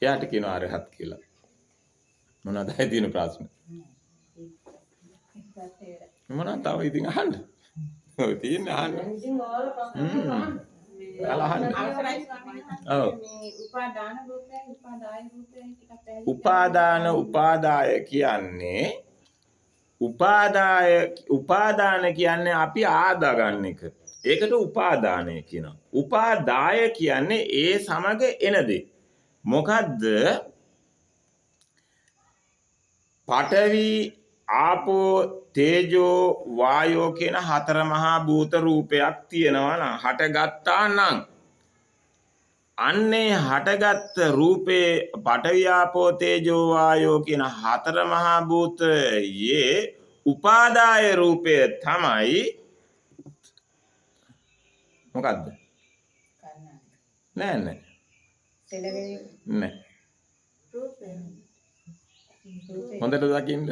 එයාට කියනවා අරහත් කියලා. මොනවද තියෙන ප්‍රශ්න? මොනවද තව ඉතින් අහන්න. ඔය තියෙන්නේ අහන්න. උපාදාය කියන්නේ උපාදාන කියන්නේ අපි ආදා ගන්න එක. ඒකට උපාදානය කියනවා. උපාදාය කියන්නේ ඒ සමග එන දේ. මොකද්ද? පඨවි ආපෝ තේජෝ වායෝ කියන හතර මහා භූත රූපයක් තියෙනවා නම් හටගත්තා නම් අන්නේ හටගත් රූපේ පඨවි ආපෝ තේජෝ වායෝ කියන හතර මහා භූතයේ උපාදාය රූපය තමයි මොකද්ද? නෑ නෑ. නෑ. හොඳට දකින්න.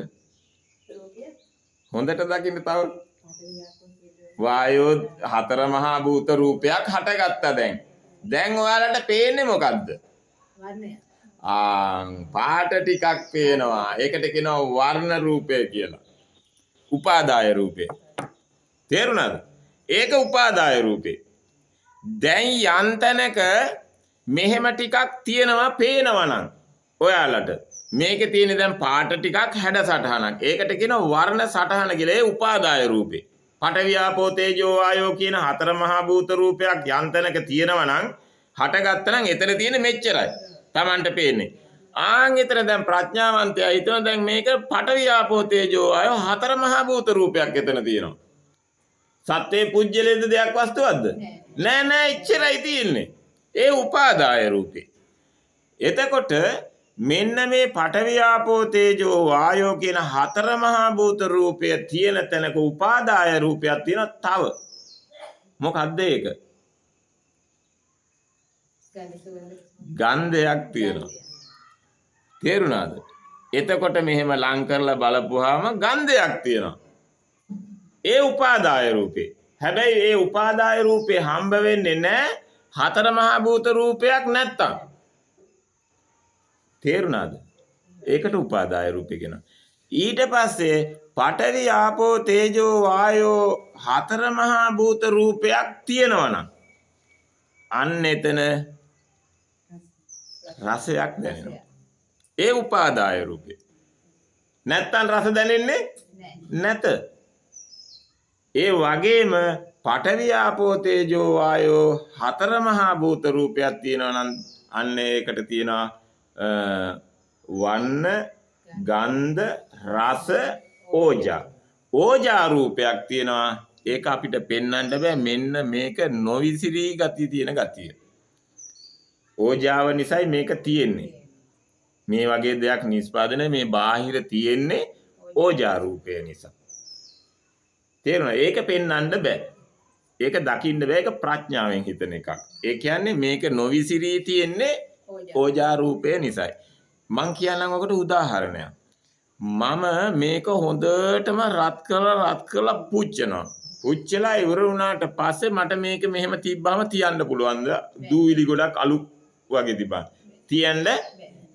හොඳට දකින්න තව. වායෝ හතර මහා භූත රූපයක් හටගත්තා දැන්. දැන් ඔයාලට පේන්නේ මොකද්ද? වර්ණය. පාට ටිකක් පේනවා. ඒකට කියනවා වර්ණ රූපය කියලා. උපාදාය රූපේ. තේරුණාද? ඒක උපාදාය රූපේ. දැන් යන්තනක මෙහෙම ටිකක් තියෙනවා පේනවා නම් ඔයාලට මේකේ තියෙන දැන් පාට ටිකක් හැඩ සටහනක්. ඒකට කියනවා වර්ණ සටහන කියලා. ඒ උපාදාය රූපේ. පඨවි ආපෝ තේජෝ වායෝ කියන හතර මහා භූත රූපයක් යන්තනක තියෙනවා නම් හටගත්ත නම් එතන තියෙන මෙච්චරයි. Tamanට පේන්නේ. එතන දැන් ප්‍රඥාවන්තයා හිතන දැන් මේක පඨවි ආපෝ තේජෝ වායෝ හතර මහා භූත රූපයක් එතන තියෙනවා. සත්‍යේ පුජ්‍යලේද දෙයක් වස්තුවක්ද? නෑ එච්චරයි තියෙන්නේ. ඒ උපාදාය රූපේ. එතකොට මෙන්න මේ පඨවි ආපෝ තේජෝ වායෝ කියන හතර මහා භූත රූපය තියෙන තැනක උපාදාය රූපයක් තියෙනවා තව. මොකද්ද ඒක? ගන්ධයක් තියෙනවා. තේරුණාද? එතකොට මෙහෙම ලං කරලා බලපුවාම ගන්ධයක් තියෙනවා. ඒ උපාදාය රූපේ. හැබැයි ඒ උපාදාය රූපේ හම්බ වෙන්නේ නැහැ හතර මහා භූත රූපයක් නැත්තම්. තේරුණාද? ඒකට උපාදාය රූපේ කියනවා. ඊට පස්සේ පඨවි ආපෝ තේජෝ වායෝ හතර මහා භූත රූපයක් තියෙනවා නම් අන්න එතන රසයක් දැනෙනවා. ඒ උපාදාය රූපේ. නැත්තම් රස දැනෙන්නේ නැත. ඒ වගේම පඨවි ආපෝ තේජෝ වායෝ හතර මහා භූත රූපයක් තියෙනවා නම් අන්න ඒකට තියෙනවා වන්න ගන්ධ රස ඕජා. ඕජා රූපයක් තියෙනවා. ඒක අපිට පෙන්වන්න බෑ. මෙන්න මේක නොවිසිරී ගතිය තියෙන ගතිය. ඕජාව නිසායි මේක තියෙන්නේ. මේ වගේ දෙයක් නිස්පාදනය මේ බාහිර තියෙන්නේ ඕජා රූපය නිසා. තේරුණා? ඒක පෙන්වන්න බෑ. ඒක දකින්න බෑ. ඒක ප්‍රඥාවෙන් හිතන එකක්. ඒ කියන්නේ මේක නොවිසිරී තියෙන්නේ ඕජා රූපය නිසායි. මං කියන්නම් ඔකට උදාහරණයක්. මම මේක හොඳටම රත් කරලා පුච්චනවා. පුච්චලා ඉවර වුණාට පස්සේ මට මේක මෙහෙම තිබ්බම තියන්න පුළුවන්ද? දූවිලි ගොඩක් අලු වගේ තිබ්බා. තියන්න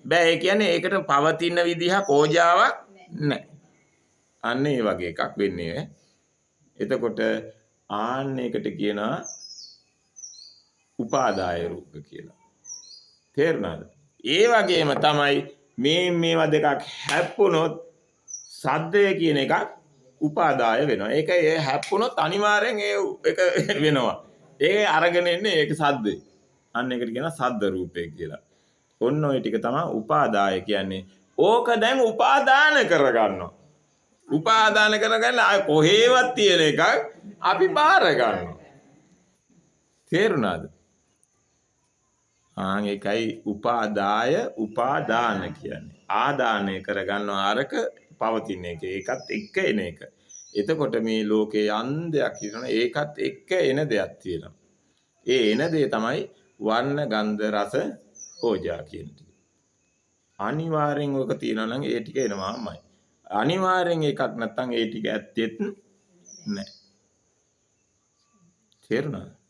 බෑ. ඒ කියන්නේ ඒකට පවතින විදිහක් ඕජාවක් නැහැ. අන්න ඒ වගේ එකක් වෙන්නේ. එතකොට ආන්න එකට කියනවා උපාදාය රූප කියලා. තේරුණාද? ඒ වගේම තමයි මේවා දෙකක් හැප්පුණොත් සද්දය කියන එකක් උපාදාය වෙනවා. ඒක ඒ හැප්පුණොත් අනිවාර්යෙන් ඒක වෙනවා. ඒ අරගෙන ඉන්නේ ඒක සද්දේ. අන්න ඒකට කියනවා සද්ද රූපය කියලා. ඔන්න ඔය ටික තමයි උපාදාය කියන්නේ. ඕක දැන් උපාදාන කරගන්නවා. උපාදාන කරගන්න ආය කොහේවත් තියෙන එකක් අපි බාර ගන්නවා. තේරුණාද? ඒකයි උපාදාය උපාදාන කියන්නේ. ආදානය කරගන්නවා අරක පවතින එක. ඒකත් එක්ක එන එක. එතකොට මේ ලෝකේ යන්දයක් කියනවා ඒකත් එක්ක එන දෙයක් තියෙනවා. ඒ එන දේ තමයි වර්ණ ගන්ධ රස ඕජා කියන්නේ. අනිවාර්යෙන් ඔක තියෙනවා නම් ඒ ටික එනවාමයි. අනිවාර්යෙන් එකක් නැත්නම් ඒ ටික ඇත්තෙත් නැහැ. තේරුණාද?